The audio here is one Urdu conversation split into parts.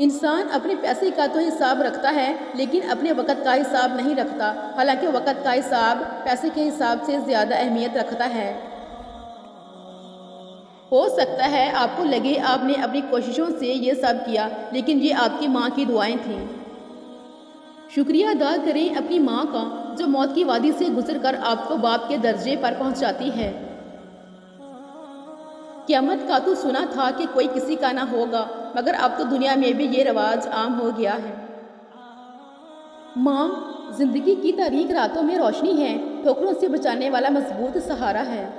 انسان اپنے پیسے کا تو حساب رکھتا ہے لیکن اپنے وقت کا حساب نہیں رکھتا، حالانکہ وقت کا حساب پیسے کے حساب سے زیادہ اہمیت رکھتا ہے۔ ہو سکتا ہے آپ کو لگے آپ نے اپنی کوششوں سے یہ سب کیا، لیکن یہ آپ کی ماں کی دعائیں تھیں۔ شکریہ ادا کریں اپنی ماں کا جو موت کی وادی سے گزر کر آپ کو باپ کے درجے پر پہنچاتی ہے۔ قیامت کا تو سنا تھا کہ کوئی کسی کا نہ ہوگا، مگر اب تو دنیا میں بھی یہ رواج عام ہو گیا ہے۔ ماں زندگی کی تاریک راتوں میں روشنی ہے، ٹھوکروں سے بچانے والا مضبوط سہارا ہے۔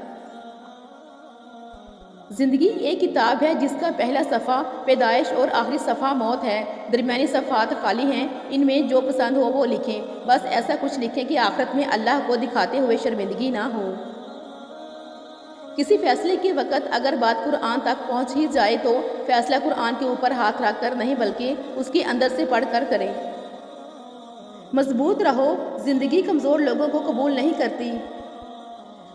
زندگی ایک کتاب ہے جس کا پہلا صفحہ پیدائش اور آخری صفحہ موت ہے، درمیانی صفحات خالی ہیں، ان میں جو پسند ہو وہ لکھیں، بس ایسا کچھ لکھیں کہ آخرت میں اللہ کو دکھاتے ہوئے شرمندگی نہ ہو۔ کسی فیصلے کے وقت اگر بات قرآن تک پہنچ ہی جائے تو فیصلہ قرآن کے اوپر ہاتھ رکھ کر نہیں بلکہ اس کے اندر سے پڑھ کر کریں۔ مضبوط رہو، زندگی کمزور لوگوں کو قبول نہیں کرتی۔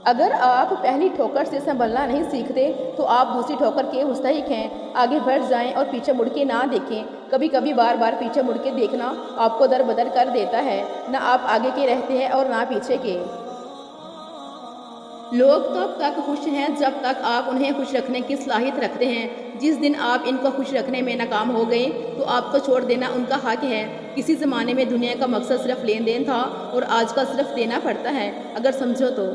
اگر آپ پہلی ٹھوکر سے سنبھلنا نہیں سیکھتے تو آپ دوسری ٹھوکر کے مستحق ہیں۔ آگے بڑھ جائیں اور پیچھے مڑ کے نہ دیکھیں۔ کبھی کبھی بار بار پیچھے مڑ کے دیکھنا آپ کو در بدر کر دیتا ہے، نہ آپ آگے کے رہتے ہیں اور نہ پیچھے کے۔ لوگ تب تک خوش ہیں جب تک آپ انہیں خوش رکھنے کی صلاحیت رکھتے ہیں۔ جس دن آپ ان کو خوش رکھنے میں ناکام ہو گئے تو آپ کو چھوڑ دینا ان کا حق ہے۔ کسی زمانے میں دنیا کا مقصد صرف لین دین تھا اور آج کا صرف دینا پڑتا ہے، اگر سمجھو تو۔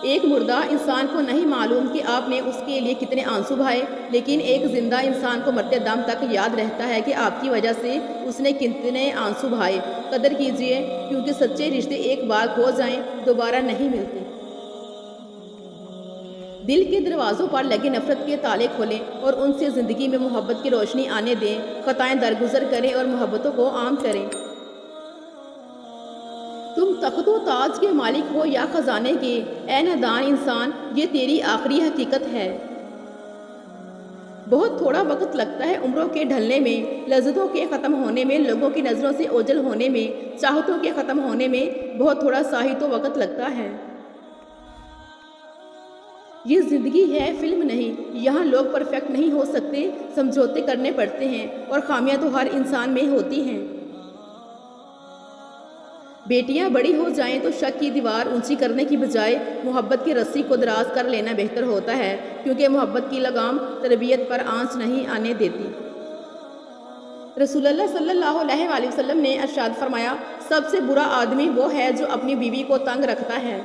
ایک مردہ انسان کو نہیں معلوم کہ آپ نے اس کے لیے کتنے آنسو بہائے، لیکن ایک زندہ انسان کو مرتے دم تک یاد رہتا ہے کہ آپ کی وجہ سے اس نے کتنے آنسو بہائے۔ قدر کیجئے، کیونکہ سچے رشتے ایک بار کھو جائیں دوبارہ نہیں ملتے۔ دل کے دروازوں پر لگے نفرت کے تالے کھولیں اور ان سے زندگی میں محبت کی روشنی آنے دیں۔ خطائیں درگزر کریں اور محبتوں کو عام کریں۔ تم تخت و تاج کے مالک ہو یا خزانے کے، اے نادان انسان، یہ تیری آخری حقیقت ہے۔ بہت تھوڑا وقت لگتا ہے عمروں کے ڈھلنے میں، لذتوں کے ختم ہونے میں، لوگوں کی نظروں سے اوجھل ہونے میں، چاہتوں کے ختم ہونے میں بہت تھوڑا سا ہی تو وقت لگتا ہے۔ یہ زندگی ہے، فلم نہیں۔ یہاں لوگ پرفیکٹ نہیں ہو سکتے، سمجھوتے کرنے پڑتے ہیں، اور خامیاں تو ہر انسان میں ہوتی ہیں۔ بیٹیاں بڑی ہو جائیں تو شک کی دیوار اونچی کرنے کی بجائے محبت کی رسی کو دراز کر لینا بہتر ہوتا ہے، کیونکہ محبت کی لگام تربیت پر آنچ نہیں آنے دیتی۔ رسول اللہ صلی اللہ علیہ وآلہ وسلم نے ارشاد فرمایا، سب سے برا آدمی وہ ہے جو اپنی بیوی کو تنگ رکھتا ہے۔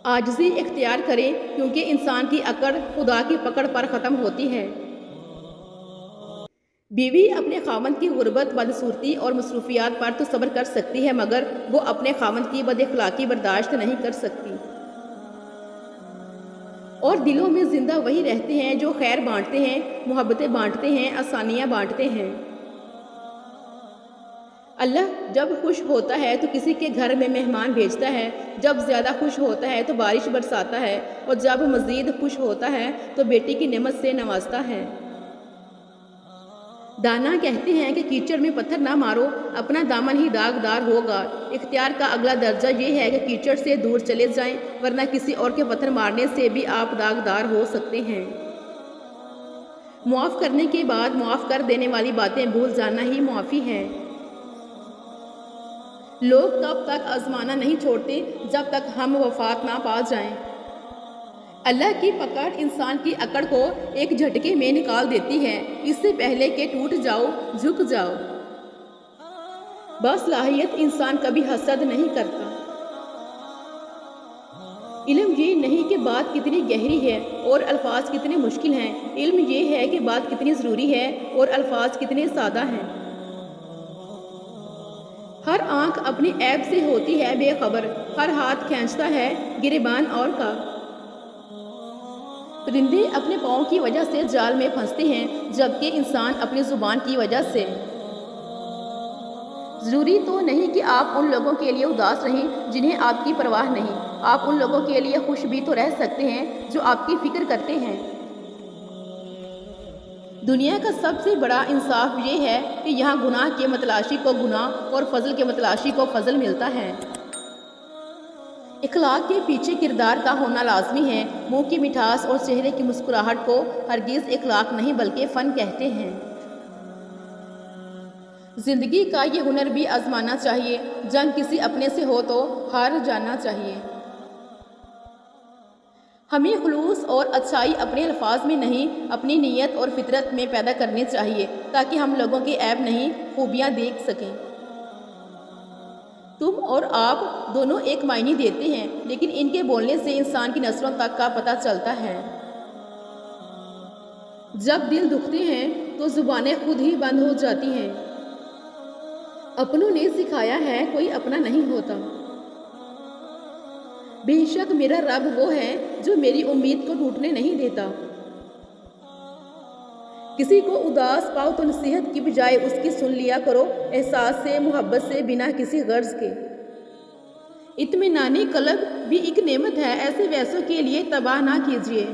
عاجزی اختیار کریں، کیونکہ انسان کی اکڑ خدا کی پکڑ پر ختم ہوتی ہے۔ بیوی اپنے خاوند کی غربت، بدصورتی اور مصروفیات پر تو صبر کر سکتی ہے، مگر وہ اپنے خاوند کی بد اخلاقی برداشت نہیں کر سکتی۔ اور دلوں میں زندہ وہی رہتے ہیں جو خیر بانٹتے ہیں، محبتیں بانٹتے ہیں، آسانیاں بانٹتے ہیں۔ اللہ جب خوش ہوتا ہے تو کسی کے گھر میں مہمان بھیجتا ہے، جب زیادہ خوش ہوتا ہے تو بارش برساتا ہے، اور جب مزید خوش ہوتا ہے تو بیٹی کی نعمت سے نوازتا ہے۔ دانا کہتے ہیں کہ کیچڑ میں پتھر نہ مارو، اپنا دامن ہی داغدار ہوگا۔ اختیار کا اگلا درجہ یہ ہے کہ کیچڑ سے دور چلے جائیں، ورنہ کسی اور کے پتھر مارنے سے بھی آپ داغدار ہو سکتے ہیں۔ معاف کرنے کے بعد معاف کر دینے والی باتیں بھول جانا ہی معافی ہے۔ لوگ تب تک آزمانا نہیں چھوڑتے جب تک ہم وفات نہ پا جائیں۔ اللہ کی پکڑ انسان کی اکڑ کو ایک جھٹکے میں نکال دیتی ہے، اس سے پہلے کہ ٹوٹ جاؤ، جھک جاؤ۔ باصلاحیت انسان کبھی حسد نہیں کرتا۔ علم یہ نہیں کہ بات کتنی گہری ہے اور الفاظ کتنے مشکل ہیں، علم یہ ہے کہ بات کتنی ضروری ہے اور الفاظ کتنے سادہ ہیں۔ ہر آنکھ اپنے عیب سے ہوتی ہے بے خبر، ہر ہاتھ کھینچتا ہے گریبان اور کا۔ پرندے اپنے پاؤں کی وجہ سے جال میں پھنستے ہیں، جبکہ انسان اپنی زبان کی وجہ سے۔ ضروری تو نہیں کہ آپ ان لوگوں کے لیے اداس رہیں جنہیں آپ کی پرواہ نہیں، آپ ان لوگوں کے لیے خوش بھی تو رہ سکتے ہیں جو آپ کی فکر کرتے ہیں۔ دنیا کا سب سے بڑا انصاف یہ ہے کہ یہاں گناہ کے متلاشی کو گناہ اور فضل کے متلاشی کو فضل ملتا ہے۔ اخلاق کے پیچھے کردار کا ہونا لازمی ہے۔ منہ کی مٹھاس اور چہرے کی مسکراہٹ کو ہرگز اخلاق نہیں بلکہ فن کہتے ہیں۔ زندگی کا یہ ہنر بھی آزمانا چاہیے۔ جنگ کسی اپنے سے ہو تو ہار جانا چاہیے۔ ہمیں خلوص اور اچھائی اپنے الفاظ میں نہیں، اپنی نیت اور فطرت میں پیدا کرنی چاہیے تاکہ ہم لوگوں کے عیب نہیں، خوبیاں دیکھ سکیں۔ تم اور آپ دونوں ایک معنی دیتے ہیں، لیکن ان کے بولنے سے انسان کی نسلوں تک کا پتہ چلتا ہے۔ جب دل دکھتے ہیں تو زبانیں خود ہی بند ہو جاتی ہیں۔ اپنوں نے سکھایا ہے کوئی اپنا نہیں ہوتا۔ بے شک میرا رب وہ ہے جو میری امید کو ٹوٹنے نہیں دیتا۔ کسی کو اداس پاؤ تو نصیحت کی بجائے اس کی سن لیا کرو، احساس سے، محبت سے، بنا کسی غرض کے۔ اطمینان قلب بھی ایک نعمت ہے، ایسے ویسوں کے لیے تباہ نہ کیجیے۔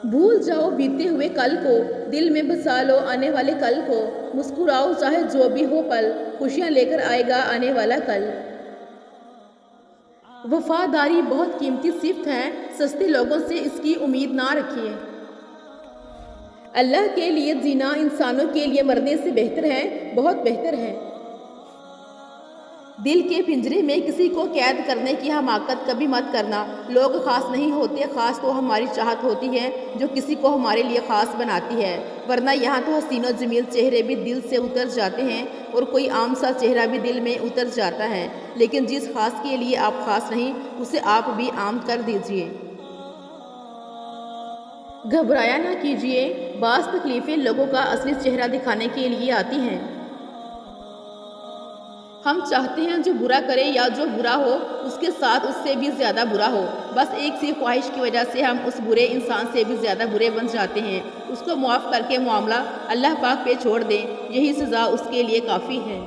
بھول جاؤ بیتے ہوئے کل کو، دل میں بسا لو آنے والے کل کو۔ مسکراؤ چاہے جو بھی ہو پل، خوشیاں لے کر آئے گا آنے والا کل۔ وفاداری بہت قیمتی صفت ہے، سستے لوگوں سے اس کی امید نہ رکھیے۔ اللہ کے لیے جینا انسانوں کے لیے مرنے سے بہتر ہے، بہت بہتر ہے۔ دل کے پنجرے میں کسی کو قید کرنے کی حماقت کبھی مت کرنا۔ لوگ خاص نہیں ہوتے، خاص تو ہماری چاہت ہوتی ہے جو کسی کو ہمارے لیے خاص بناتی ہے، ورنہ یہاں تو حسین و جمیل چہرے بھی دل سے اتر جاتے ہیں اور کوئی عام سا چہرہ بھی دل میں اتر جاتا ہے، لیکن جس خاص کے لیے آپ خاص نہیں اسے آپ بھی عام کر دیجئے۔ گھبرایا نہ کیجیے، بعض تکلیفیں لوگوں کا اصلی چہرہ دکھانے کے لیے آتی ہیں۔ ہم چاہتے ہیں جو برا کرے یا جو برا ہو اس کے ساتھ اس سے بھی زیادہ برا ہو، بس ایک سی خواہش کی وجہ سے ہم اس برے انسان سے بھی زیادہ برے بن جاتے ہیں۔ اس کو معاف کر کے معاملہ اللہ پاک پہ چھوڑ دیں، یہی سزا اس کے لیے کافی ہے۔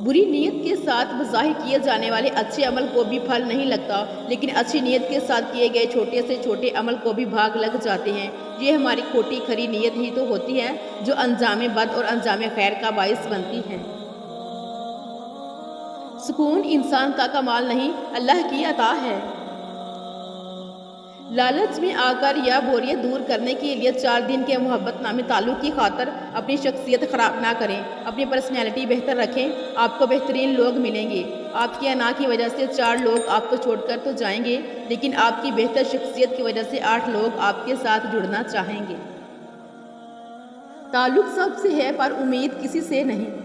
بری نیت کے ساتھ بظاہر کیے جانے والے اچھے عمل کو بھی پھل نہیں لگتا، لیکن اچھی نیت کے ساتھ کیے گئے چھوٹے سے چھوٹے عمل کو بھی بھاگ لگ جاتے ہیں۔ یہ ہماری کھوٹی کھری نیت ہی تو ہوتی ہے جو انجام بد اور انجام خیر کا باعث بنتی ہے۔ سکون انسان کا کمال نہیں، اللہ کی عطا ہے۔ لالچ میں آ کر یا بوریت دور کرنے کے لیے 4 دن کے محبت نامی تعلق کی خاطر اپنی شخصیت خراب نہ کریں، اپنی پرسنالٹی بہتر رکھیں، آپ کو بہترین لوگ ملیں گے۔ آپ کی انا کی وجہ سے 4 لوگ آپ کو چھوڑ کر تو جائیں گے، لیکن آپ کی بہتر شخصیت کی وجہ سے 8 لوگ آپ کے ساتھ جڑنا چاہیں گے۔ تعلق سب سے ہے پر امید کسی سے نہیں۔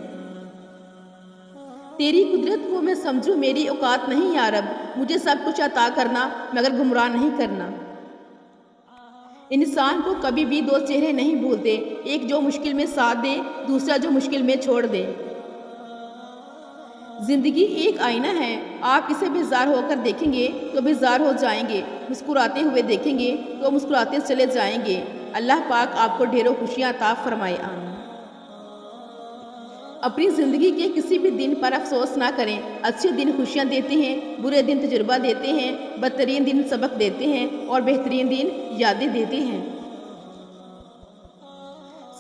تیری قدرت کو میں سمجھوں، میری اوقات نہیں یا رب، مجھے سب کچھ عطا کرنا مگر گمراہ نہیں کرنا۔ انسان کو کبھی بھی 2 چہرے نہیں بھولتے، ایک جو مشکل میں ساتھ دے، دوسرا جو مشکل میں چھوڑ دے۔ زندگی ایک آئینہ ہے، آپ اسے بیزار ہو کر دیکھیں گے تو بیزار ہو جائیں گے، مسکراتے ہوئے دیکھیں گے تو مسکراتے چلے جائیں گے۔ اللہ پاک آپ کو ڈھیروں خوشیاں عطا فرمائے، آمین۔ اپنی زندگی کے کسی بھی دن پر افسوس نہ کریں، اچھے دن خوشیاں دیتے ہیں، برے دن تجربہ دیتے ہیں، بدترین دن سبق دیتے ہیں اور بہترین دن یادیں دیتے ہیں۔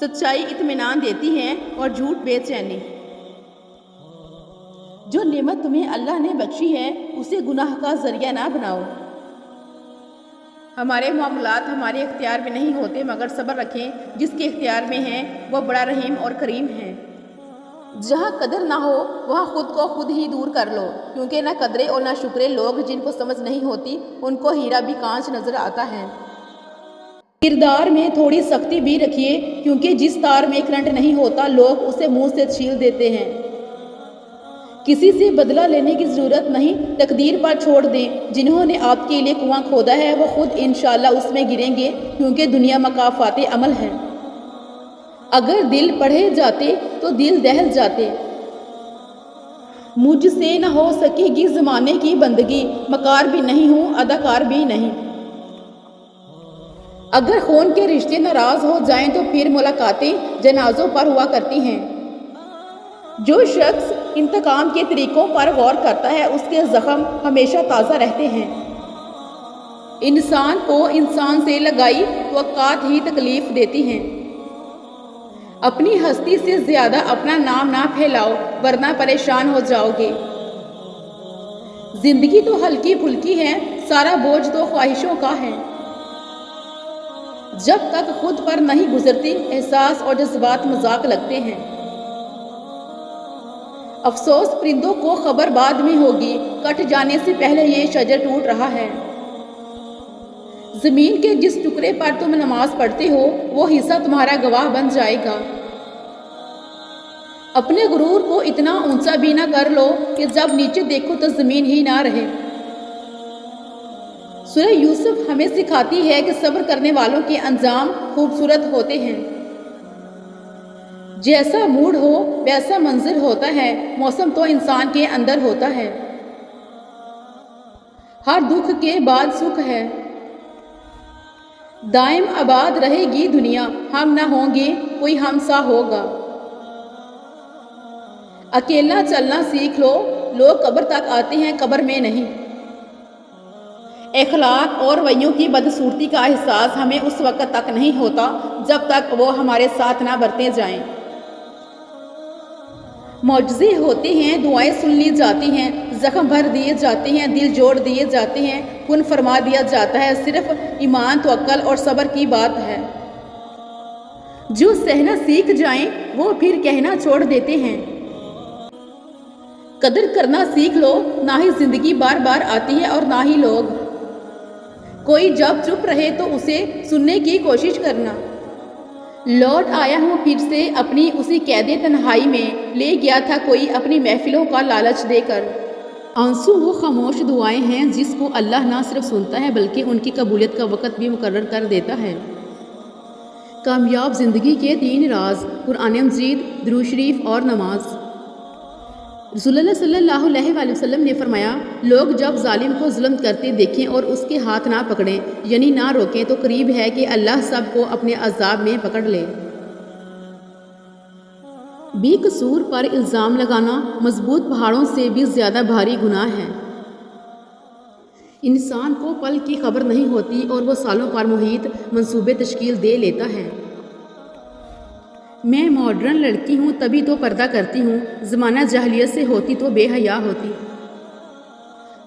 سچائی اطمینان دیتی ہے اور جھوٹ بے چینی۔ جو نعمت تمہیں اللہ نے بخشی ہے اسے گناہ کا ذریعہ نہ بناؤ۔ ہمارے معاملات ہمارے اختیار میں نہیں ہوتے، مگر صبر رکھیں، جس کے اختیار میں ہیں وہ بڑا رحیم اور کریم ہے۔ جہاں قدر نہ ہو وہاں خود کو خود ہی دور کر لو، کیونکہ نہ قدرے اور نہ شکرے لوگ جن کو سمجھ نہیں ہوتی ان کو ہیرا بھی کانچ نظر آتا ہے۔ کردار میں تھوڑی سختی بھی رکھیے، کیونکہ جس تار میں کرنٹ نہیں ہوتا لوگ اسے منہ سے چھیل دیتے ہیں۔ کسی سے بدلہ لینے کی ضرورت نہیں، تقدیر پر چھوڑ دیں، جنہوں نے آپ کے لیے کنواں کھودا ہے وہ خود انشاءاللہ اس میں گریں گے، کیونکہ دنیا مکافات عمل ہے۔ اگر دل پڑھے جاتے تو دل دہل جاتے۔ مجھ سے نہ ہو سکے گی زمانے کی بندگی، مکار بھی نہیں ہوں اداکار بھی نہیں۔ اگر خون کے رشتے ناراض ہو جائیں تو پھر ملاقاتیں جنازوں پر ہوا کرتی ہیں۔ جو شخص انتقام کے طریقوں پر غور کرتا ہے اس کے زخم ہمیشہ تازہ رہتے ہیں۔ انسان کو انسان سے لگائی توقعات ہی تکلیف دیتی ہیں۔ اپنی ہستی سے زیادہ اپنا نام نہ پھیلاؤ ورنہ پریشان ہو جاؤ گے۔ زندگی تو ہلکی پھلکی ہے، سارا بوجھ تو خواہشوں کا ہے۔ جب تک خود پر نہیں گزرتی احساس اور جذبات مذاق لگتے ہیں۔ افسوس پرندوں کو خبر بعد میں ہوگی، کٹ جانے سے پہلے یہ شجر ٹوٹ رہا ہے۔ زمین کے جس ٹکڑے پر تم نماز پڑھتے ہو وہ حصہ تمہارا گواہ بن جائے گا۔ اپنے غرور کو اتنا اونچا بھی نہ کر لو کہ جب نیچے دیکھو تو زمین ہی نہ رہے۔ سورہ یوسف ہمیں سکھاتی ہے کہ صبر کرنے والوں کے انجام خوبصورت ہوتے ہیں۔ جیسا موڈ ہو ویسا منظر ہوتا ہے، موسم تو انسان کے اندر ہوتا ہے۔ ہر دکھ کے بعد سکھ ہے۔ دائم آباد رہے گی دنیا، ہم نہ ہوں گے کوئی ہم سا ہوگا۔ اکیلا چلنا سیکھ لو، لوگ قبر تک آتے ہیں قبر میں نہیں۔ اخلاق اور رویوں کی بدصورتی کا احساس ہمیں اس وقت تک نہیں ہوتا جب تک وہ ہمارے ساتھ نہ برتے جائیں۔ معجزے ہوتے ہیں، دعائیں سن لی جاتی ہیں، زخم بھر دیے جاتے ہیں، دل جوڑ دیے جاتے ہیں، کن فرما دیا جاتا ہے، صرف ایمان توکل اور صبر کی بات ہے۔ جو سہنا سیکھ جائیں وہ پھر کہنا چھوڑ دیتے ہیں۔ قدر کرنا سیکھ لو، نہ ہی زندگی بار بار آتی ہے اور نہ ہی لوگ۔ کوئی جب چپ رہے تو اسے سننے کی کوشش کرنا۔ لوٹ آیا ہوں پھر سے اپنی اسی قید تنہائی میں، لے گیا تھا کوئی اپنی محفلوں کا لالچ دے کر۔ آنسو وہ خاموش دعائیں ہیں جس کو اللہ نہ صرف سنتا ہے بلکہ ان کی قبولیت کا وقت بھی مقرر کر دیتا ہے۔ کامیاب زندگی کے 3 راز: قرآن مجید، درود شریف اور نماز۔ رسول اللہ صلی اللہ علیہ وآلہ وسلم نے فرمایا، لوگ جب ظالم کو ظلم کرتے دیکھیں اور اس کے ہاتھ نہ پکڑیں یعنی نہ روکیں تو قریب ہے کہ اللہ سب کو اپنے عذاب میں پکڑ لے۔ بے قصور پر الزام لگانا مضبوط پہاڑوں سے بھی زیادہ بھاری گناہ ہے۔ انسان کو پل کی خبر نہیں ہوتی اور وہ سالوں پر محیط منصوبے تشکیل دے لیتا ہے۔ میں ماڈرن لڑکی ہوں تبھی تو پردہ کرتی ہوں، زمانہ جاہلیت سے ہوتی تو بے حیا ہوتی۔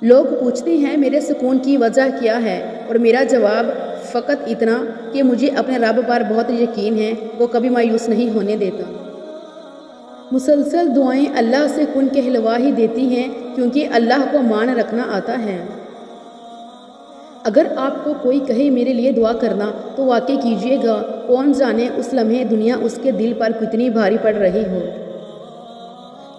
لوگ پوچھتے ہیں میرے سکون کی وجہ کیا ہے اور میرا جواب فقط اتنا کہ مجھے اپنے رب پر بہت یقین ہے، وہ کبھی مایوس نہیں ہونے دیتا۔ مسلسل دعائیں اللہ سے کن کہلوا ہی دیتی ہیں کیونکہ اللہ کو مان رکھنا آتا ہے۔ اگر آپ کو کوئی کہے میرے لیے دعا کرنا تو واقع کیجیے گا، کون جانے اس لمحے دنیا اس کے دل پر کتنی بھاری پڑ رہی ہو۔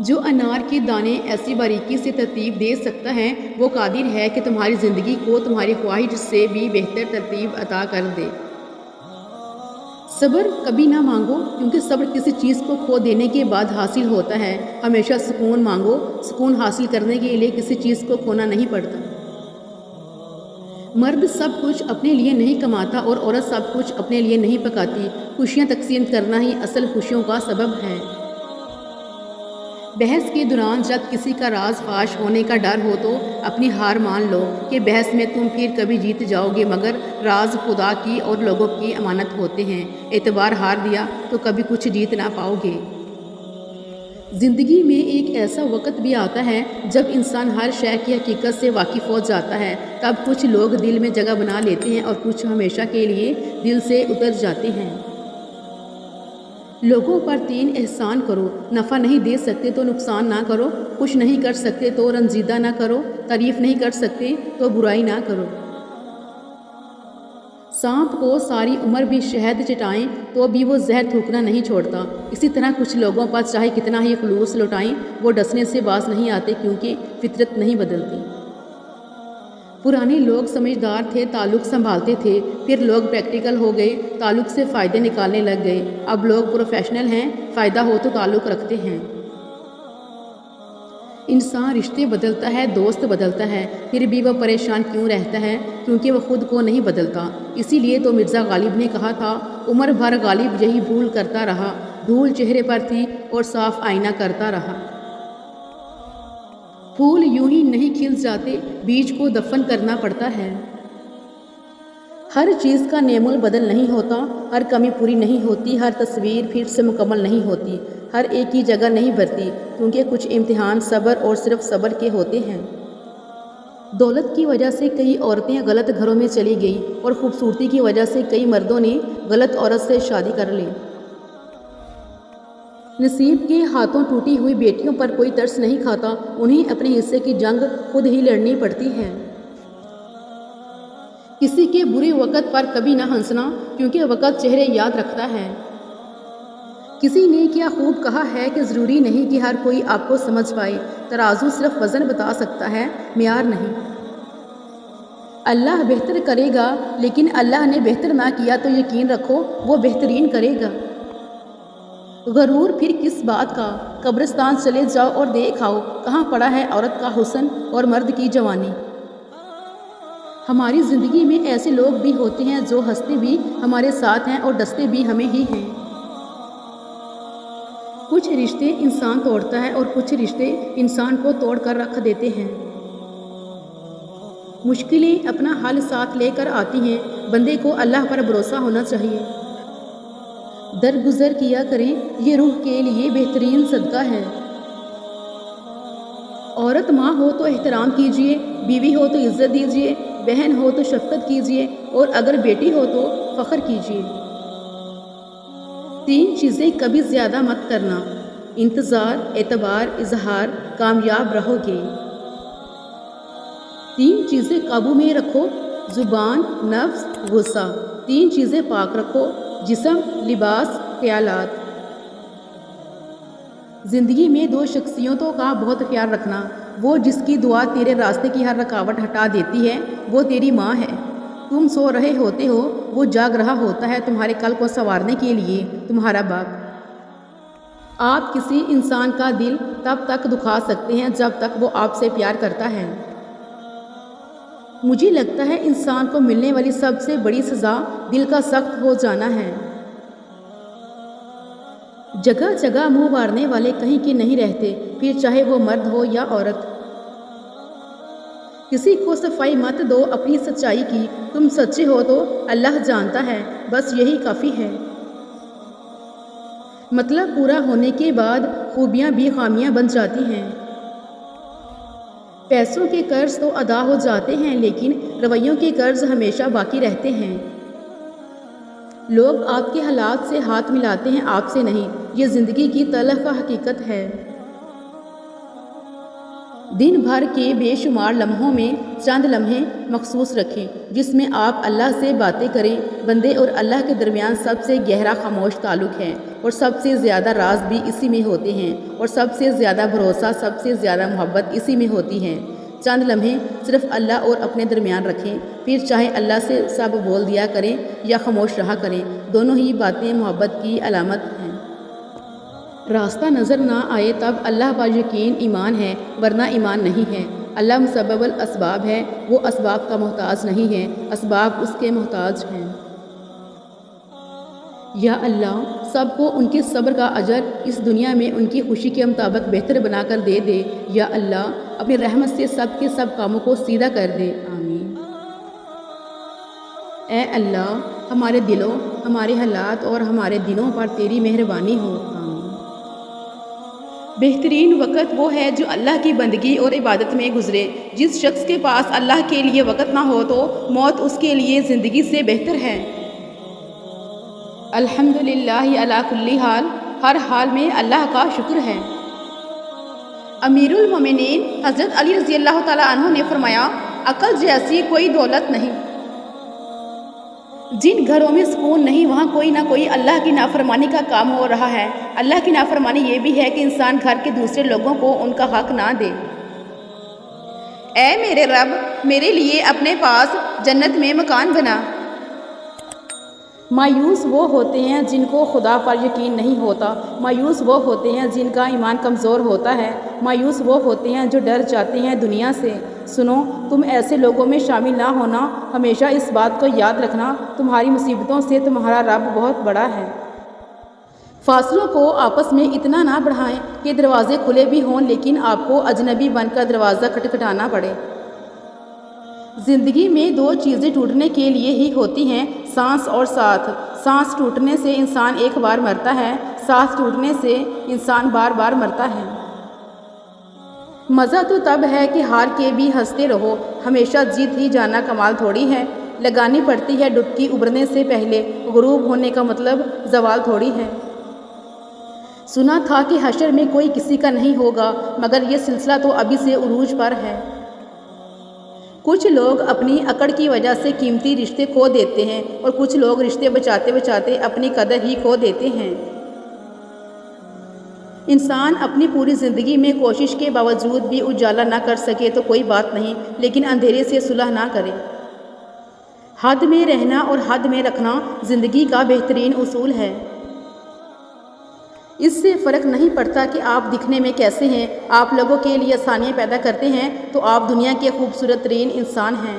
جو انار کے دانے ایسی باریکی سے ترتیب دے سکتا ہے وہ قادر ہے کہ تمہاری زندگی کو تمہاری خواہش سے بھی بہتر ترتیب عطا کر دے۔ صبر کبھی نہ مانگو کیونکہ صبر کسی چیز کو کھو دینے کے بعد حاصل ہوتا ہے۔ ہمیشہ سکون مانگو، سکون حاصل کرنے کے لیے کسی چیز کو کھونا نہیں پڑتا۔ مرد سب کچھ اپنے لیے نہیں کماتا اور عورت سب کچھ اپنے لیے نہیں پکاتی، خوشیاں تقسیم کرنا ہی اصل خوشیوں کا سبب ہے۔ بحث کے دوران جب کسی کا راز فاش ہونے کا ڈر ہو تو اپنی ہار مان لو کہ بحث میں تم پھر کبھی جیت جاؤ گے، مگر راز خدا کی اور لوگوں کی امانت ہوتے ہیں، اعتبار ہار دیا تو کبھی کچھ جیت نہ پاؤ گے۔ زندگی میں ایک ایسا وقت بھی آتا ہے جب انسان ہر شے کی حقیقت سے واقف ہو جاتا ہے، تب کچھ لوگ دل میں جگہ بنا لیتے ہیں اور کچھ ہمیشہ کے لیے دل سے اتر جاتے ہیں۔ لوگوں پر 3 احسان کرو، نفع نہیں دے سکتے تو نقصان نہ کرو، خوش نہیں کر سکتے تو رنجیدہ نہ کرو، تعریف نہیں کر سکتے تو برائی نہ کرو۔ سانپ کو ساری عمر بھی شہد چٹائیں تو بھی وہ زہر تھوکنا نہیں چھوڑتا، اسی طرح کچھ لوگوں پر چاہے کتنا ہی خلوص لوٹائیں وہ ڈسنے سے باز نہیں آتے کیونکہ فطرت نہیں بدلتی۔ پرانے لوگ سمجھدار تھے، تعلق سنبھالتے تھے، پھر لوگ پریکٹیکل ہو گئے، تعلق سے فائدے نکالنے لگ گئے، اب لوگ پروفیشنل ہیں، فائدہ ہو تو تعلق رکھتے ہیں۔ انسان رشتے بدلتا ہے، دوست بدلتا ہے، پھر بھی وہ پریشان کیوں رہتا ہے؟ کیونکہ وہ خود کو نہیں بدلتا۔ اسی لیے تو مرزا غالب نے کہا تھا، عمر بھر غالب یہی بھول کرتا رہا، دھول چہرے پر تھی اور صاف آئینہ کرتا رہا۔ پھول یوں ہی نہیں کھل جاتے، بیج کو دفن کرنا پڑتا ہے۔ ہر چیز کا نعم البدل نہیں ہوتا، ہر کمی پوری نہیں ہوتی، ہر تصویر پھر سے مکمل نہیں ہوتی، ہر ایک ہی جگہ نہیں بھرتی، کیونکہ کچھ امتحان صبر اور صرف صبر کے ہوتے ہیں۔ دولت کی وجہ سے کئی عورتیں غلط گھروں میں چلی گئیں اور خوبصورتی کی وجہ سے کئی مردوں نے غلط عورت سے شادی کر لی۔ نصیب کے ہاتھوں ٹوٹی ہوئی بیٹیوں پر کوئی ترس نہیں کھاتا، انہیں اپنے حصے کی جنگ خود ہی لڑنی پڑتی ہے۔ کسی کے برے وقت پر کبھی نہ ہنسنا، کیونکہ وقت چہرے یاد رکھتا ہے۔ کسی نے کیا خوب کہا ہے کہ ضروری نہیں کہ ہر کوئی آپ کو سمجھ پائے، ترازو صرف وزن بتا سکتا ہے، معیار نہیں۔ اللہ بہتر کرے گا، لیکن اللہ نے بہتر نہ کیا تو یقین رکھو وہ بہترین کرے گا۔ غرور پھر کس بات کا، قبرستان چلے جاؤ اور دیکھ آؤ کہاں پڑا ہے عورت کا حسن اور مرد کی جوانی۔ ہماری زندگی میں ایسے لوگ بھی ہوتے ہیں جو ہنستے بھی ہمارے ساتھ ہیں اور ڈستے بھی ہمیں ہی ہیں۔ کچھ رشتے انسان توڑتا ہے اور کچھ رشتے انسان کو توڑ کر رکھ دیتے ہیں۔ مشکلیں اپنا حل ساتھ لے کر آتی ہیں، بندے کو اللہ پر بھروسہ ہونا چاہیے۔ درگزر کیا کریں، یہ روح کے لیے بہترین صدقہ ہے۔ عورت ماں ہو تو احترام کیجیے، بیوی ہو تو عزت دیجیے، بہن ہو تو شفقت کیجیے اور اگر بیٹی ہو تو فخر کیجیے۔ 3 چیزیں کبھی زیادہ مت کرنا: انتظار، اعتبار، اظہار، کامیاب رہو گے۔ 3 چیزیں قابو میں رکھو: زبان، نفس، غصہ۔ 3 چیزیں پاک رکھو: جسم، لباس، خیالات۔ زندگی میں 2 شخصیتوں کا بہت خیال رکھنا، وہ جس کی دعا تیرے راستے کی ہر رکاوٹ ہٹا دیتی ہے وہ تیری ماں ہے۔ تم سو رہے ہوتے ہو، وہ جاگ رہا ہوتا ہے تمہارے کل کو سنوارنے کے لیے، تمہارا باپ۔ آپ کسی انسان کا دل تب تک دکھا سکتے ہیں جب تک وہ آپ سے پیار کرتا ہے۔ مجھے لگتا ہے انسان کو ملنے والی سب سے بڑی سزا دل کا سخت ہو جانا ہے۔ جگہ جگہ منہ مارنے والے کہیں کے نہیں رہتے، پھر چاہے وہ مرد ہو یا عورت۔ کسی کو صفائی مت دو اپنی سچائی کی، تم سچے ہو تو اللہ جانتا ہے، بس یہی کافی ہے۔ مطلب پورا ہونے کے بعد خوبیاں بھی خامیاں بن جاتی ہیں۔ پیسوں کے قرض تو ادا ہو جاتے ہیں لیکن رویوں کے قرض ہمیشہ باقی رہتے ہیں۔ لوگ آپ کے حالات سے ہاتھ ملاتے ہیں، آپ سے نہیں، یہ زندگی کی تلخ حقیقت ہے۔ دن بھر کے بے شمار لمحوں میں چند لمحے مخصوص رکھیں جس میں آپ اللہ سے باتیں کریں۔ بندے اور اللہ کے درمیان سب سے گہرا خاموش تعلق ہے اور سب سے زیادہ راز بھی اسی میں ہوتے ہیں اور سب سے زیادہ بھروسہ، سب سے زیادہ محبت اسی میں ہوتی ہے۔ چند لمحے صرف اللہ اور اپنے درمیان رکھیں، پھر چاہے اللہ سے سب بول دیا کریں یا خاموش رہا کریں، دونوں ہی باتیں محبت کی علامت ہیں۔ راستہ نظر نہ آئے تب اللہ پر یقین ایمان ہے، ورنہ ایمان نہیں ہے۔ اللہ مسبب الاسباب ہے، وہ اسباب کا محتاج نہیں ہے، اسباب اس کے محتاج ہیں۔ یا اللہ سب کو ان کے صبر کا اجر اس دنیا میں ان کی خوشی کے مطابق بہتر بنا کر دے دے۔ یا اللہ اپنی رحمت سے سب کے سب کاموں کو سیدھا کر دے، آمین۔ اے اللہ ہمارے دلوں، ہمارے حالات اور ہمارے دنوں پر تیری مہربانی ہو، آمین۔ بہترین وقت وہ ہے جو اللہ کی بندگی اور عبادت میں گزرے۔ جس شخص کے پاس اللہ کے لیے وقت نہ ہو تو موت اس کے لیے زندگی سے بہتر ہے۔ الحمدللہ علی کل حال، ہر حال میں اللہ کا شکر ہے۔ امیر المومنین حضرت علی رضی اللہ تعالیٰ عنہ نے فرمایا، عقل جیسی کوئی دولت نہیں۔ جن گھروں میں سکون نہیں وہاں کوئی نہ کوئی اللہ کی نافرمانی کا کام ہو رہا ہے۔ اللہ کی نافرمانی یہ بھی ہے کہ انسان گھر کے دوسرے لوگوں کو ان کا حق نہ دے۔ اے میرے رب میرے لیے اپنے پاس جنت میں مکان بنا۔ مایوس وہ ہوتے ہیں جن کو خدا پر یقین نہیں ہوتا، مایوس وہ ہوتے ہیں جن کا ایمان کمزور ہوتا ہے، مایوس وہ ہوتے ہیں جو ڈر جاتے ہیں دنیا سے۔ سنو تم ایسے لوگوں میں شامل نہ ہونا، ہمیشہ اس بات کو یاد رکھنا تمہاری مصیبتوں سے تمہارا رب بہت بڑا ہے۔ فاصلوں کو آپس میں اتنا نہ بڑھائیں کہ دروازے کھلے بھی ہوں لیکن آپ کو اجنبی بن کر دروازہ کھٹکھٹانا پڑے۔ زندگی میں دو چیزیں ٹوٹنے کے لیے ہی ہوتی ہیں، سانس اور ساتھ۔ سانس ٹوٹنے سے انسان ایک بار مرتا ہے، ساتھ ٹوٹنے سے انسان بار بار مرتا ہے۔ مزہ تو تب ہے کہ ہار کے بھی ہنستے رہو، ہمیشہ جیت ہی جانا کمال تھوڑی ہے۔ لگانی پڑتی ہے ڈبکی ابھرنے سے پہلے، غروب ہونے کا مطلب زوال تھوڑی ہے۔ سنا تھا کہ حشر میں کوئی کسی کا نہیں ہوگا، مگر یہ سلسلہ تو ابھی سے عروج پر ہے۔ کچھ لوگ اپنی اکڑ کی وجہ سے قیمتی رشتے کھو دیتے ہیں، اور کچھ لوگ رشتے بچاتے بچاتے اپنی قدر ہی کھو دیتے ہیں۔ انسان اپنی پوری زندگی میں کوشش کے باوجود بھی اجالا نہ کر سکے تو کوئی بات نہیں، لیکن اندھیرے سے صلح نہ کرے۔ حد میں رہنا اور حد میں رکھنا زندگی کا بہترین اصول ہے۔ اس سے فرق نہیں پڑتا کہ آپ دکھنے میں کیسے ہیں، آپ لوگوں کے لیے آسانیاں پیدا کرتے ہیں تو آپ دنیا کے خوبصورت ترین انسان ہیں۔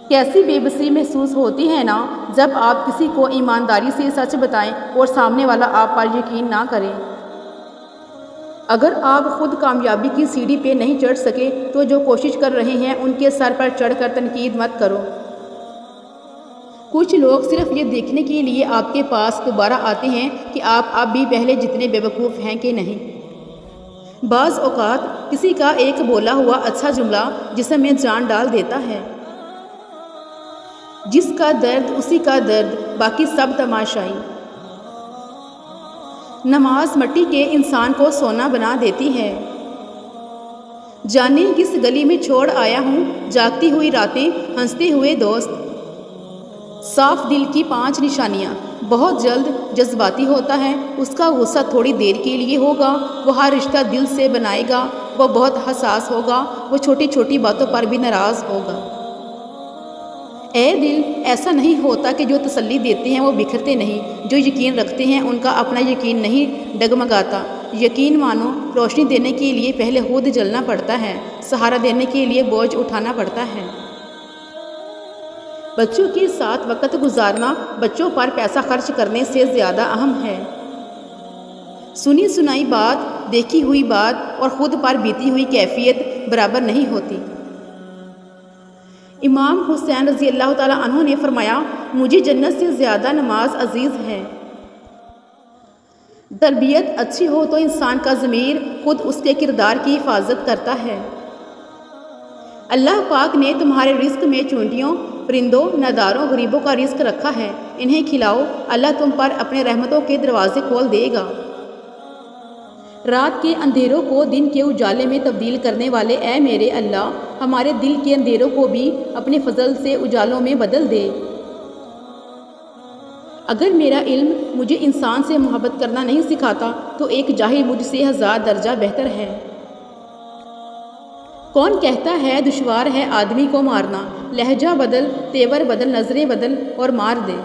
کیسی بے بسی محسوس ہوتی ہے نا جب آپ کسی کو ایمانداری سے سچ بتائیں اور سامنے والا آپ پر یقین نہ کرے۔ اگر آپ خود کامیابی کی سیڑھی پہ نہیں چڑھ سکے تو جو کوشش کر رہے ہیں ان کے سر پر چڑھ کر تنقید مت کرو۔ کچھ لوگ صرف یہ دیکھنے کے لیے آپ کے پاس دوبارہ آتے ہیں کہ آپ اب بھی پہلے جتنے بے وقوف ہیں کہ نہیں۔ بعض اوقات کسی کا ایک بولا ہوا اچھا جملہ جسم میں جان ڈال دیتا ہے۔ جس کا درد اسی کا درد، باقی سب تماشائی۔ نماز مٹی کے انسان کو سونا بنا دیتی ہے۔ جانے کس گلی میں چھوڑ آیا ہوں جاگتی ہوئی راتیں، ہنستے ہوئے دوست۔ صاف دل کی 5 نشانیاں۔ بہت جلد جذباتی ہوتا ہے، اس کا غصہ تھوڑی دیر کے لیے ہوگا، وہ ہر رشتہ دل سے بنائے گا، وہ بہت حساس ہوگا، وہ چھوٹی چھوٹی باتوں پر بھی ناراض ہوگا۔ اے دل، ایسا نہیں ہوتا کہ جو تسلی دیتے ہیں وہ بکھرتے نہیں، جو یقین رکھتے ہیں ان کا اپنا یقین نہیں ڈگمگاتا۔ یقین مانو، روشنی دینے کے لیے پہلے خود جلنا پڑتا ہے، سہارا دینے کے لیے بوجھ اٹھانا پڑتا ہے۔ بچوں کے ساتھ وقت گزارنا بچوں پر پیسہ خرچ کرنے سے زیادہ اہم ہے۔ سنی سنائی بات، دیکھی ہوئی بات اور خود پر بیتی ہوئی کیفیت برابر نہیں ہوتی۔ امام حسین رضی اللہ تعالیٰ عنہ نے فرمایا، مجھے جنت سے زیادہ نماز عزیز ہے۔ تربیت اچھی ہو تو انسان کا ضمیر خود اس کے کردار کی حفاظت کرتا ہے۔ اللہ پاک نے تمہارے رزق میں چونٹیوں، پرندوں، ناداروں، غریبوں کا رزق رکھا ہے، انہیں کھلاؤ، اللہ تم پر اپنے رحمتوں کے دروازے کھول دے گا۔ رات کے اندھیروں کو دن کے اجالے میں تبدیل کرنے والے اے میرے اللہ، ہمارے دل کے اندھیروں کو بھی اپنے فضل سے اجالوں میں بدل دے۔ اگر میرا علم مجھے انسان سے محبت کرنا نہیں سکھاتا تو ایک جاہل مجھ سے 1000 درجہ بہتر ہے۔ کون کہتا ہے دشوار ہے آدمی کو مارنا، لہجہ بدل، تیور بدل، نظریں بدل اور مار دے۔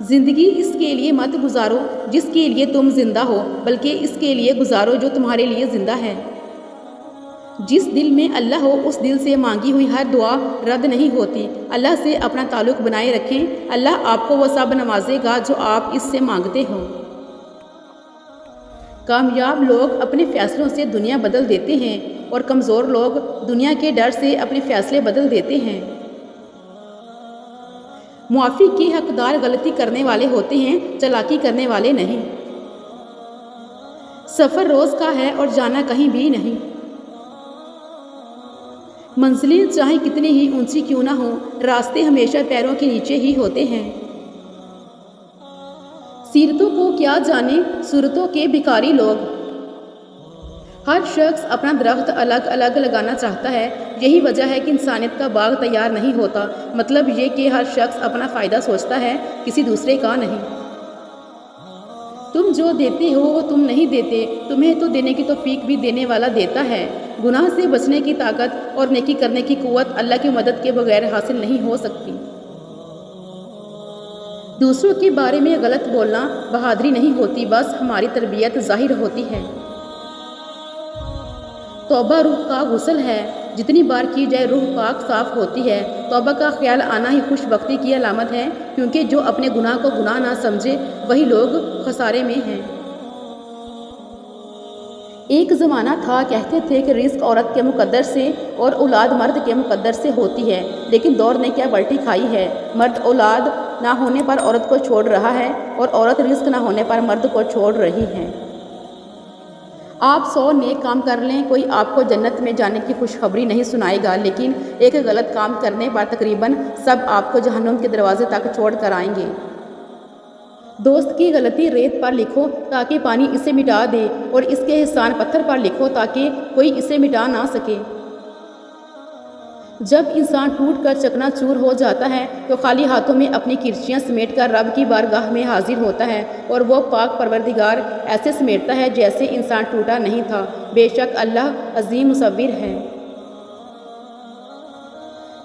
زندگی اس کے لیے مت گزارو جس کے لیے تم زندہ ہو، بلکہ اس کے لیے گزارو جو تمہارے لیے زندہ ہے۔ جس دل میں اللہ ہو اس دل سے مانگی ہوئی ہر دعا رد نہیں ہوتی۔ اللہ سے اپنا تعلق بنائے رکھیں، اللہ آپ کو وہ سب نوازے گا جو آپ اس سے مانگتے ہو۔ کامیاب لوگ اپنے فیصلوں سے دنیا بدل دیتے ہیں اور کمزور لوگ دنیا کے ڈر سے اپنے فیصلے بدل دیتے ہیں۔ معافی کے حقدار غلطی کرنے والے ہوتے ہیں، چالاکی کرنے والے نہیں۔ سفر روز کا ہے اور جانا کہیں بھی نہیں۔ منزلیں چاہے کتنی ہی اونچی کیوں نہ ہوں، راستے ہمیشہ پیروں کے نیچے ہی ہوتے ہیں۔ سیرتوں کو کیا جانے صورتوں کے بھکاری لوگ۔ ہر شخص اپنا درخت الگ الگ لگانا چاہتا ہے، یہی وجہ ہے کہ انسانیت کا باغ تیار نہیں ہوتا۔ مطلب یہ کہ ہر شخص اپنا فائدہ سوچتا ہے، کسی دوسرے کا نہیں۔ تم جو دیتے ہو وہ تم نہیں دیتے، تمہیں تو دینے کی توفیق بھی دینے والا دیتا ہے۔ گناہ سے بچنے کی طاقت اور نیکی کرنے کی قوت اللہ کی مدد کے بغیر حاصل نہیں ہو سکتی۔ دوسروں کے بارے میں غلط بولنا بہادری نہیں ہوتی، بس ہماری تربیت ظاہر ہوتی ہے۔ توبہ روح کا غسل ہے، جتنی بار کی جائے روح پاک صاف ہوتی ہے۔ توبہ کا خیال آنا ہی خوش بختی کی علامت ہے، کیونکہ جو اپنے گناہ کو گناہ نہ سمجھے وہی لوگ خسارے میں ہیں۔ ایک زمانہ تھا کہتے تھے کہ رزق عورت کے مقدر سے اور اولاد مرد کے مقدر سے ہوتی ہے، لیکن دور نے کیا پلٹی کھائی ہے۔ مرد اولاد نہ ہونے پر عورت کو چھوڑ رہا ہے اور عورت رزق نہ ہونے پر مرد کو چھوڑ رہی ہے۔ آپ 100 نیک کام کر لیں، کوئی آپ کو جنت میں جانے کی خوشخبری نہیں سنائے گا، لیکن ایک غلط کام کرنے پر تقریباً سب آپ کو جہنم کے دروازے تک چھوڑ کر آئیں گے۔ دوست کی غلطی ریت پر لکھو تاکہ پانی اسے مٹا دے، اور اس کے احسان پتھر پر لکھو تاکہ کوئی اسے مٹا نہ سکے۔ جب انسان ٹوٹ کر چکنا چور ہو جاتا ہے تو خالی ہاتھوں میں اپنی کرچیاں سمیٹ کر رب کی بارگاہ میں حاضر ہوتا ہے، اور وہ پاک پروردگار ایسے سمیٹتا ہے جیسے انسان ٹوٹا نہیں تھا۔ بے شک اللہ عظیم مصور ہے۔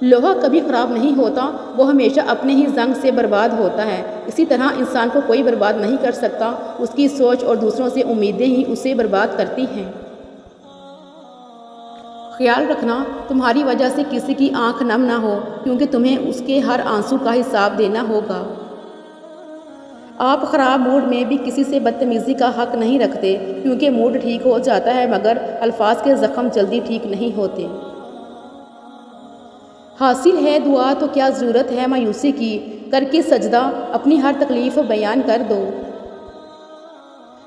لوہا کبھی خراب نہیں ہوتا، وہ ہمیشہ اپنے ہی زنگ سے برباد ہوتا ہے۔ اسی طرح انسان کو کوئی برباد نہیں کر سکتا، اس کی سوچ اور دوسروں سے امیدیں ہی اسے برباد کرتی ہیں۔ خیال رکھنا تمہاری وجہ سے کسی کی آنکھ نم نہ ہو، کیونکہ تمہیں اس کے ہر آنسو کا حساب دینا ہوگا۔ آپ خراب موڈ میں بھی کسی سے بدتمیزی کا حق نہیں رکھتے، کیونکہ موڈ ٹھیک ہو جاتا ہے مگر الفاظ کے زخم جلدی ٹھیک نہیں ہوتے۔ حاصل ہے دعا تو کیا ضرورت ہے مایوسی کی، کر کے سجدہ اپنی ہر تکلیف بیان کر دو۔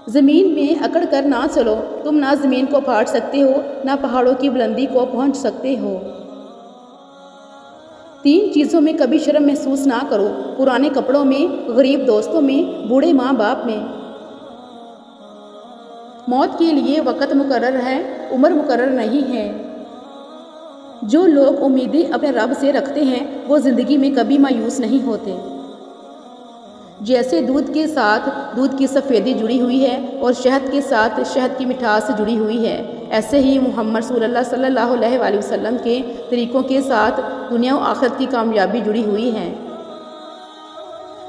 زمین میں اکڑ کر نہ چلو، تم نہ زمین کو پھاڑ سکتے ہو نہ پہاڑوں کی بلندی کو پہنچ سکتے ہو۔ 3 چیزوں میں کبھی شرم محسوس نہ کرو، پرانے کپڑوں میں، غریب دوستوں میں، بوڑھے ماں باپ میں۔ موت کے لیے وقت مقرر ہے، عمر مقرر نہیں ہے۔ جو لوگ امیدیں اپنے رب سے رکھتے ہیں وہ زندگی میں کبھی مایوس نہیں ہوتے۔ جیسے دودھ کے ساتھ دودھ کی سفیدی جڑی ہوئی ہے اور شہد کے ساتھ شہد کی مٹھاس جڑی ہوئی ہے، ایسے ہی محمد صلی اللہ علیہ وسلم کے طریقوں کے ساتھ دنیا و آخرت کی کامیابی جڑی ہوئی ہے۔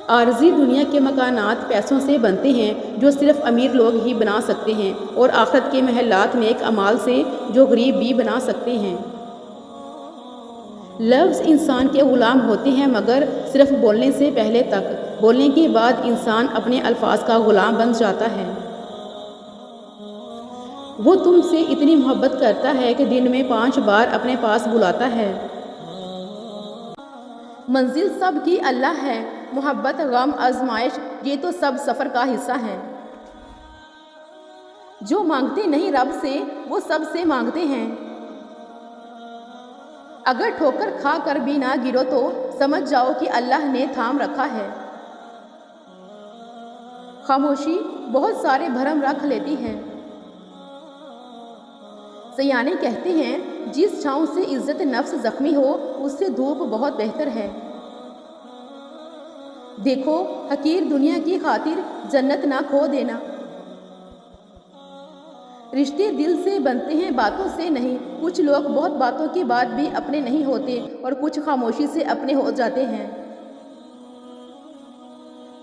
عارضی دنیا کے مکانات پیسوں سے بنتے ہیں جو صرف امیر لوگ ہی بنا سکتے ہیں، اور آخرت کے محلات نیک اعمال سے جو غریب بھی بنا سکتے ہیں۔ لفظ انسان کے غلام ہوتے ہیں مگر صرف بولنے سے پہلے تک، بولنے کے بعد انسان اپنے الفاظ کا غلام بن جاتا ہے۔ وہ تم سے اتنی محبت کرتا ہے کہ دن میں 5 بار اپنے پاس بلاتا ہے۔ منزل سب کی اللہ ہے، محبت غم آزمائش یہ تو سب سفر کا حصہ ہے۔ جو مانگتے نہیں رب سے وہ سب سے مانگتے ہیں۔ اگر ٹھوکر کھا کر بھی نہ گرو تو سمجھ جاؤ کہ اللہ نے تھام رکھا ہے۔ خاموشی بہت سارے بھرم رکھ لیتی ہے۔ سیانے کہتے ہیں جس چھاؤں سے عزت نفس زخمی ہو اس سے دھوپ بہت بہتر ہے۔ دیکھو حقیر دنیا کی خاطر جنت نہ کھو دینا۔ رشتے دل سے بنتے ہیں باتوں سے نہیں، کچھ لوگ بہت باتوں کے بعد بھی اپنے نہیں ہوتے اور کچھ خاموشی سے اپنے ہو جاتے ہیں۔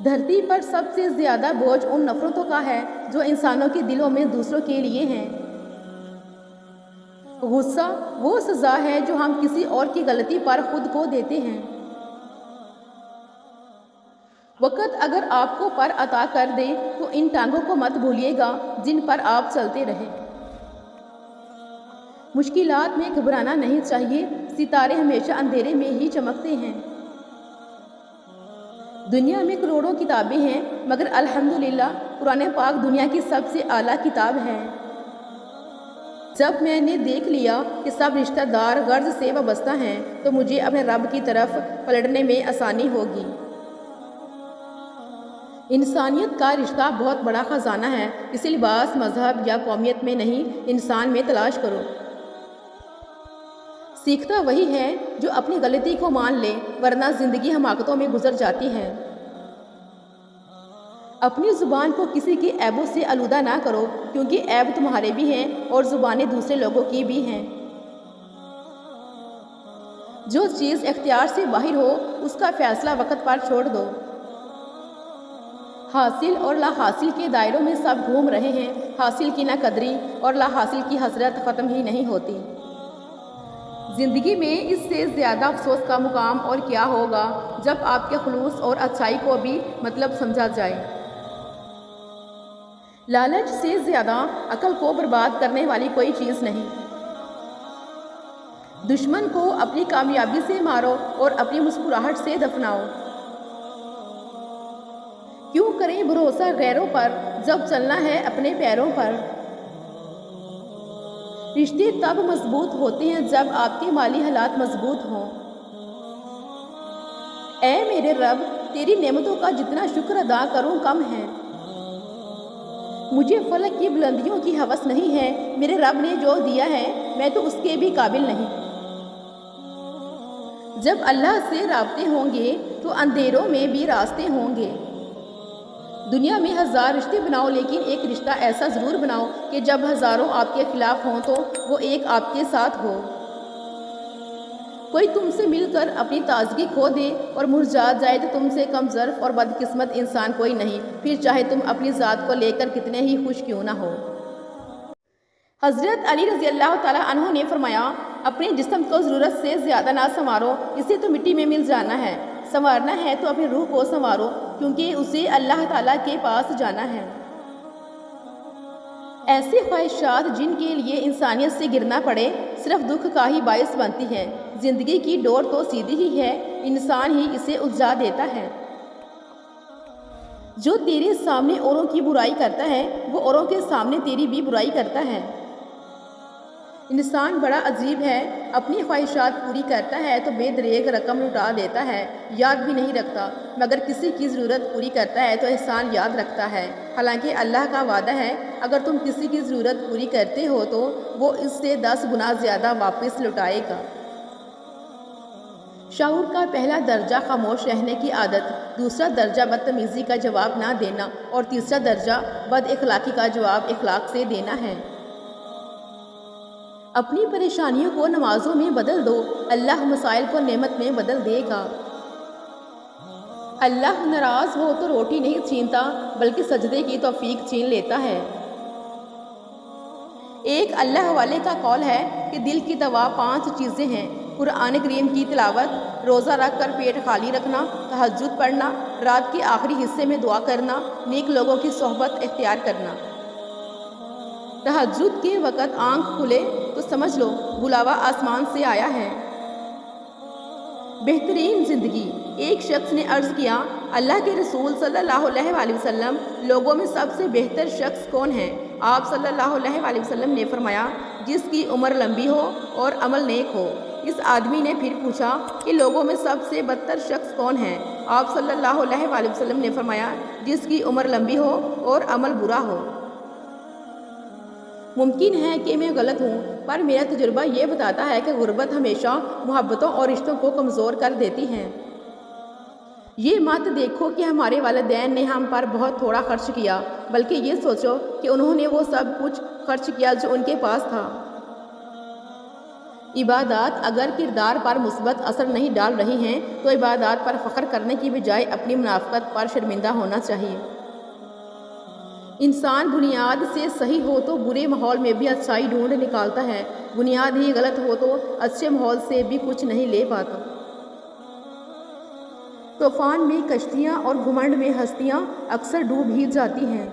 دھرتی پر سب سے زیادہ بوجھ ان نفرتوں کا ہے جو انسانوں کے دلوں میں دوسروں کے لیے ہیں۔ غصہ وہ سزا ہے جو ہم کسی اور کی غلطی پر خود کو دیتے ہیں۔ وقت اگر آپ کو پر عطا کر دے تو ان ٹانگوں کو مت بھولیے گا جن پر آپ چلتے رہے۔ مشکلات میں گھبرانا نہیں چاہیے، ستارے ہمیشہ اندھیرے میں ہی چمکتے ہیں۔ دنیا میں کروڑوں کتابیں ہیں مگر الحمدللہ قرآن پاک دنیا کی سب سے اعلیٰ کتاب ہے۔ جب میں نے دیکھ لیا کہ سب رشتہ دار غرض سے وابستہ ہیں تو مجھے اپنے رب کی طرف پلٹنے میں آسانی ہوگی۔ انسانیت کا رشتہ بہت بڑا خزانہ ہے، اسے لباس، مذہب یا قومیت میں نہیں انسان میں تلاش کرو۔ سیکھتا وہی ہے جو اپنی غلطی کو مان لے، ورنہ زندگی حماقتوں میں گزر جاتی ہے۔ اپنی زبان کو کسی کے عیبوں سے آلودہ نہ کرو، کیونکہ عیب تمہارے بھی ہیں اور زبانیں دوسرے لوگوں کی بھی ہیں۔ جو چیز اختیار سے باہر ہو اس کا فیصلہ وقت پر چھوڑ دو۔ حاصل اور لا حاصل کے دائروں میں سب گھوم رہے ہیں، حاصل کی نہ قدری اور لا حاصل کی حسرت ختم ہی نہیں ہوتی۔ زندگی میں اس سے زیادہ افسوس کا مقام اور کیا ہوگا جب آپ کے خلوص اور اچھائی کو بھی مطلب سمجھا جائے۔ لالچ سے زیادہ عقل کو برباد کرنے والی کوئی چیز نہیں۔ دشمن کو اپنی کامیابی سے مارو اور اپنی مسکراہٹ سے دفناؤ۔ کیوں کریں بھروسہ غیروں پر جب چلنا ہے اپنے پیروں پر؟ رشتے تب مضبوط ہوتے ہیں جب آپ کے مالی حالات مضبوط ہوں۔ اے میرے رب، تیری نعمتوں کا جتنا شکر ادا کروں کم ہے۔ مجھے فلک کی بلندیوں کی ہوس نہیں ہے، میرے رب نے جو دیا ہے میں تو اس کے بھی قابل نہیں۔ جب اللہ سے رابطے ہوں گے تو اندھیروں میں بھی راستے ہوں گے۔ دنیا میں 1000 رشتے بناؤ، لیکن ایک رشتہ ایسا ضرور بناؤ کہ جب ہزاروں آپ کے خلاف ہوں تو وہ ایک آپ کے ساتھ ہو۔ کوئی تم سے مل کر اپنی تازگی کھو دے اور مرجھا جائے تو تم سے کم ظرف اور بدقسمت انسان کوئی نہیں، پھر چاہے تم اپنی ذات کو لے کر کتنے ہی خوش کیوں نہ ہو۔ حضرت علی رضی اللہ تعالیٰ عنہ نے فرمایا، اپنے جسم کو ضرورت سے زیادہ نہ سنوارو، اسے تو مٹی میں مل جانا ہے۔ سنوارنا ہے تو اپنی روح کو سنوارو، کیونکہ اسے اللہ تعالیٰ کے پاس جانا ہے۔ ایسی خواہشات جن کے لیے انسانیت سے گرنا پڑے صرف دکھ کا ہی باعث بنتی ہیں۔ زندگی کی ڈور تو سیدھی ہی ہے، انسان ہی اسے الجھا دیتا ہے۔ جو تیرے سامنے اوروں کی برائی کرتا ہے وہ اوروں کے سامنے تیری بھی برائی کرتا ہے۔ انسان بڑا عجیب ہے، اپنی خواہشات پوری کرتا ہے تو بے دریغ رقم لٹا دیتا ہے، یاد بھی نہیں رکھتا، مگر کسی کی ضرورت پوری کرتا ہے تو احسان یاد رکھتا ہے۔ حالانکہ اللہ کا وعدہ ہے، اگر تم کسی کی ضرورت پوری کرتے ہو تو وہ اس سے 10 گنا زیادہ واپس لٹائے گا۔ شعور کا پہلا درجہ خاموش رہنے کی عادت، دوسرا درجہ بدتمیزی کا جواب نہ دینا اور تیسرا درجہ بد اخلاقی کا جواب اخلاق سے دینا ہے۔ اپنی پریشانیوں کو نمازوں میں بدل دو، اللہ مسائل کو نعمت میں بدل دے گا۔ اللہ ناراض ہو تو روٹی نہیں چھینتا بلکہ سجدے کی توفیق چھین لیتا ہے۔ ایک اللہ والے کا قول ہے کہ دل کی دوا 5 چیزیں ہیں: قرآن کریم کی تلاوت، روزہ رکھ کر پیٹ خالی رکھنا، تہجد پڑھنا، رات کے آخری حصے میں دعا کرنا، نیک لوگوں کی صحبت اختیار کرنا۔ تہجد کے وقت آنکھ کھلے تو سمجھ لو بلاوا آسمان سے آیا ہے۔ بہترین زندگی، ایک شخص نے عرض کیا، اللہ کے رسول صلی اللہ علیہ وآلہ وسلم، لوگوں میں سب سے بہتر شخص کون ہے؟ آپ صلی اللہ علیہ وآلہ وسلم نے فرمایا، جس کی عمر لمبی ہو اور عمل نیک ہو۔ اس آدمی نے پھر پوچھا کہ لوگوں میں سب سے بدتر شخص کون ہے؟ آپ صلی اللہ علیہ وآلہ وسلم نے فرمایا، جس کی عمر لمبی ہو اور عمل برا ہو۔ ممکن ہے کہ میں غلط ہوں، پر میرا تجربہ یہ بتاتا ہے کہ غربت ہمیشہ محبتوں اور رشتوں کو کمزور کر دیتی ہے۔ یہ مت دیکھو کہ ہمارے والدین نے ہم پر بہت تھوڑا خرچ کیا، بلکہ یہ سوچو کہ انہوں نے وہ سب کچھ خرچ کیا جو ان کے پاس تھا۔ عبادات اگر کردار پر مثبت اثر نہیں ڈال رہی ہیں تو عبادات پر فخر کرنے کی بجائے اپنی منافقت پر شرمندہ ہونا چاہیے۔ انسان بنیاد سے صحیح ہو تو برے ماحول میں بھی اچھائی ڈھونڈ نکالتا ہے، بنیاد ہی غلط ہو تو اچھے ماحول سے بھی کچھ نہیں لے پاتا۔ طوفان میں کشتیاں اور گھمنڈ میں ہستیاں اکثر ڈوب ہی جاتی ہیں۔